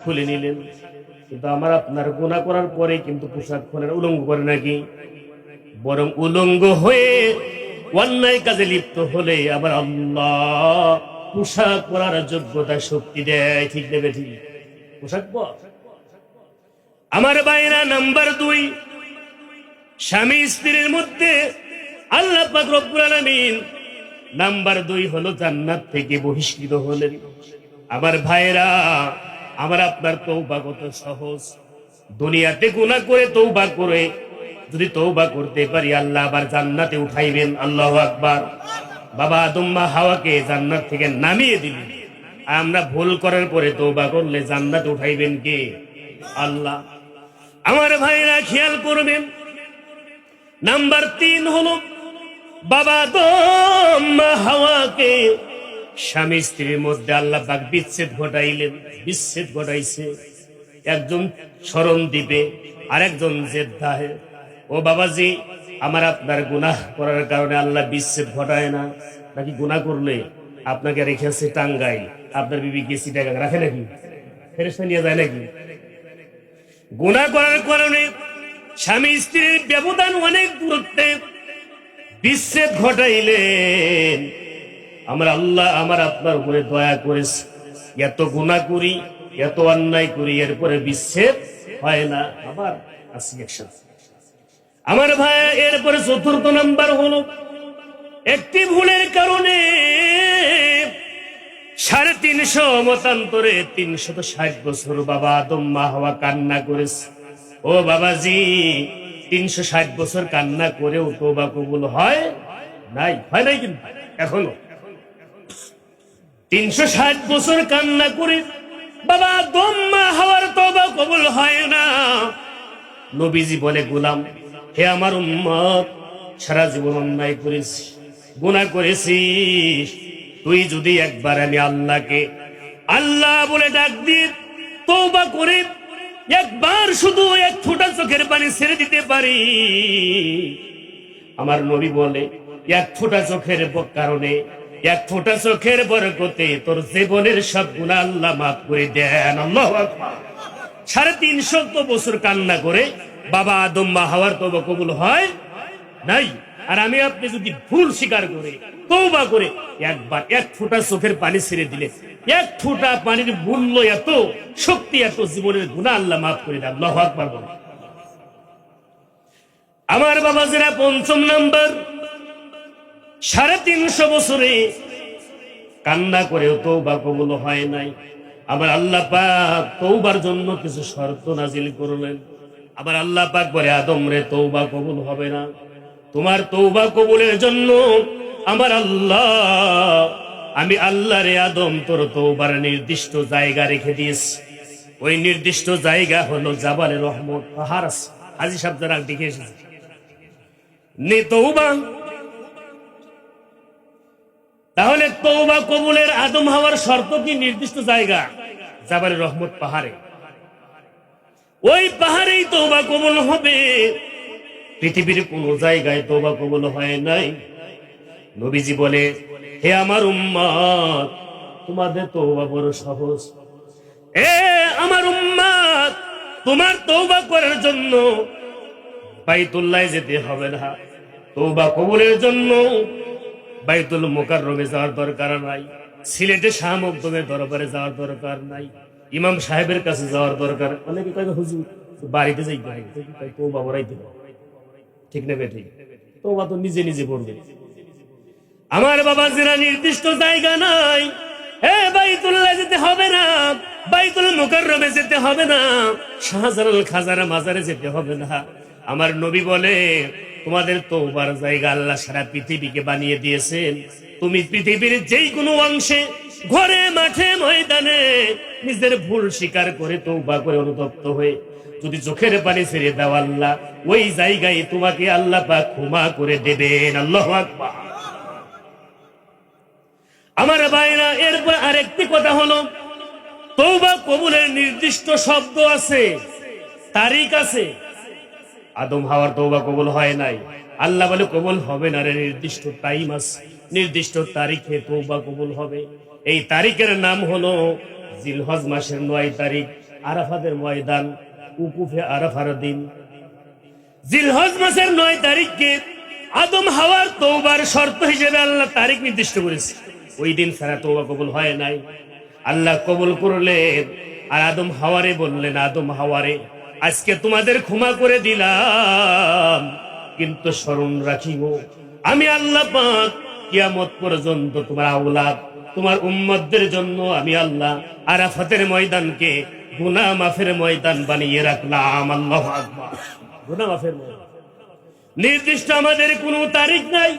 খুলে নিলেন, কিন্তু আমার আপনার গুনাহ করার পরে কিন্তু পোশাক খোলার উলঙ্গ করে নাকি? বরং উলঙ্গ হয়ে অন্যায় কাজে লিপ্ত হলে আবার আল্লাহ পোশাক পরার যোগ্যতা শক্তি দেয়। ঠিক দেবে? ঠিক পোশাক পর। আমার ভাইরা, নাম্বার 2, স্বামী স্ত্রীর মধ্যে আল্লাহ পাক রব্বুল আলামিন নাম্বার 2 হলো জান্নাত থেকে বহিষ্কৃত হলেন। আমার ভাইরা, আমার আপনার তওবা কত সহজ। দুনিয়াতে গুনাহ করে তওবা করে যদি তওবা করতে পারি, আল্লাহ আবার জান্নাতে উঠাইবেন। আল্লাহু আকবার। বাবা আদম মা হাওয়াকে জান্নাত থেকে নামিয়ে দিলেন। আমরা ভুল করার পরে তওবা করলে জান্নাতে উঠাইবেন কে? আল্লাহ। আমার ভাইরা খেয়াল করবেন, নাম্বার 3 হলো বাবা আদম মা হাওয়াকে স্বামী স্ত্রীর মধ্যে আল্লাহ পাক বিচ্ছেদ ঘটাইলেন। বিচ্ছেদ ঘটাইছে, একজন শরণ দিবে আর একজন জেদ্দাহে। ও বাবাজি, আমার আপনার গুনাহ করার কারণে আল্লাহ বিচ্ছেদ ঘটায় না? নাকি গুনাহ করলে আপনাকে রেখেছে টাঙ্গাইল, আপনার বিবিকে চিটাগাং রাখে নাকি? ফেরেশতা নিয়ে যায় নাকি? গুনাহ করার কারণে স্বামী স্ত্রীর ব্যবধান অনেক দূরত্বে, বিচ্ছেদ ঘটাইলেন। আমরা আল্লাহ আমার আপনার উপরে দয়া করেছে। এত গুনাহ করি, এত অন্যায় করি, এরপরে বিচ্ছেদ হয় না। আবার আসি একসাথে। আমার ভাই, এরপরে 4র্থ নাম্বার হলো একটি ভুলের কারণে 350 মতান্তরে 360 বছর বাবা আদম মা হাওয়া কান্না করেছে। ও বাবাজি, 360 বছর কান্না করেও তওবা কবুল হয় নাই? হয় নাই কিন্তু এখনো। 360 বছর কান্না করে বাবা আদম মা হাওয়ার তওবা কবুল হয় না। নবীজি বলে, গোলাম, হে আমার উম্মত, সারা জীবন অন্যায় করেছি, গুনাহ করেছিস। তুই যদি একবার আমি আল্লাহকে আল্লাহ বলে ডাক দিয়ে তওবা করে একবার শুধু 1 ফোঁটা চোখের পানি ছেড়ে দিতে পারি, আমার নবী বলে 1 ফোঁটা চোখের কারণে, 1 ফোঁটা চোখের বরকতে তোর জীবনের সব গুনাহ আল্লাহ মাফ করে দেন। আল্লাহু আকবার। 350 বছর কান্না করে বাবা আদম মা হাওয়ার তওবা কবুল হয় নাই। আর আমি আপনি যদি ভুল স্বীকার করে তওবা করে একবার 1 ফোঁটা চোখের পানি ছেড়ে দিলে, 1 ফোঁটা পানির মূল্য এত, শক্তি এত, জীবনের গুনাহ আল্লাহ মাফ করে দেন। আল্লাহু আকবার বলে। আমার বাবাজিরা, 5ম নাম্বার, 350 বছরে কান্না করেও তওবা কবুল হয় নাই। আমার আল্লাহ পাক তওবার জন্য কিছু শর্ত নাজিল করলেন। আবার আল্লাহ পাক বলে, আদম রে, তওবা কবুল হবে না। তোমার তওবা কবুলের জন্য আমার আল্লাহ, আমি আল্লাহ রে আদম তোর তওবার নির্দিষ্ট জায়গা রেখে দিয়েছি। ওই নির্দিষ্ট জায়গা হলো জাবালে রহমত, পাহাড় আছে। হাজী সাহেব যারা দেখে এসেছে নে তওবা। তাহলে তওবা কবুলের আদম হওয়ার শর্ত কি? নির্দিষ্ট জায়গা জাবালে রহমত, পাহাড়ে। ওই পাহাড়েই তওবা কবুল হবে। পৃথিবীর কোন জায়গায় তওবা কবুল হয় নাই। নবীজি বলে, হে আমার উম্মত, তোমাদের তওবা বড় সহজ। এ আমার উম্মত, তোমার তওবা করার জন্য বাইতুল্লাহে যেতে হবে না। তওবা কবুলের জন্য বাইতুল মুকাররমে যাওয়ার দরকার নাই। সিলেটে শাহ মখদুমের দরবারে যাওয়ার দরকার নাই। ইমাম সাহেবের কাছে যাওয়ার দরকার। অনেকে কয়, হুজুর বাড়িতে যাই, তওবা বড়াইতে হবে। ঠিক না বেঠিক? তওবা তো নিজে নিজে করবে। আমার বাবাজিরা, নির্দিষ্ট জায়গা নাই। বাইতুল্লাহ যেতে হবে না, বাইতুল মুকাররমে যেতে হবে না, শাহজালাল খাজার মাজারে যেতে হবে না। আমার নবী বলে, তোমাদের তওবার জায়গা আল্লাহ সারা পৃথিবীকে বানিয়ে দিয়েছেন। তুমি পৃথিবীর যেই কোনো অংশে, ঘরে, মাঠে, ময়দানে নিজের ভুল স্বীকার করে তওবা করে অনুতপ্ত হয়ে যদি চোখের পানি ছেড়ে দাও, আল্লাহ ওই জায়গায় তোমাকে আল্লাহ পাক ক্ষমা করে দেবেন। আল্লাহু আকবার। আমার ভাইরা, এরপর আরেকটি কথা হলো, তওবা কবুলের নির্দিষ্ট শব্দ আছে, তারিখ আছে। আদম হাওয়ার তওবা কবুল হয় নাই, আল্লাহ বলে কবুল হবে না রে, নির্দিষ্ট টাইম আছে, নির্দিষ্ট তারিখে তওবা কবুল হবে। এই তারিখের নাম হলো জিলহজ মাসের 9 তারিখ। আরাফাতের ময়দান, উকুফে আরাফার দিন। জিলহজ মাসের 9 তারিখকে আদম হাওয়ার তওবার শর্ত হিসেবে আল্লাহ তারিখ নির্দিষ্ট করেছে। ওই দিন ছাড়া তওবা কবুল হয় নাই। আল্লাহ কবুল করলেন আর আদম হাওয়ারে বললেন, আদম হাওয়ারে আজকে তোমাদের ক্ষমা করে দিলাম, কিন্তু স্মরণ রাখিব আমি আল্লাহ পাক কিয়ামত পর্যন্ত তোমার আওলাদ, তোমার উম্মতদের জন্য আমি আল্লাহ আরাফাতের ময়দানকে গুনাহ মাফের ময়দান বানিয়ে রাখলাম। আল্লাহু আকবার। গুনাহ মাফের ময়দান নির্দিষ্ট আমাদের কোনো তারিখ নাই।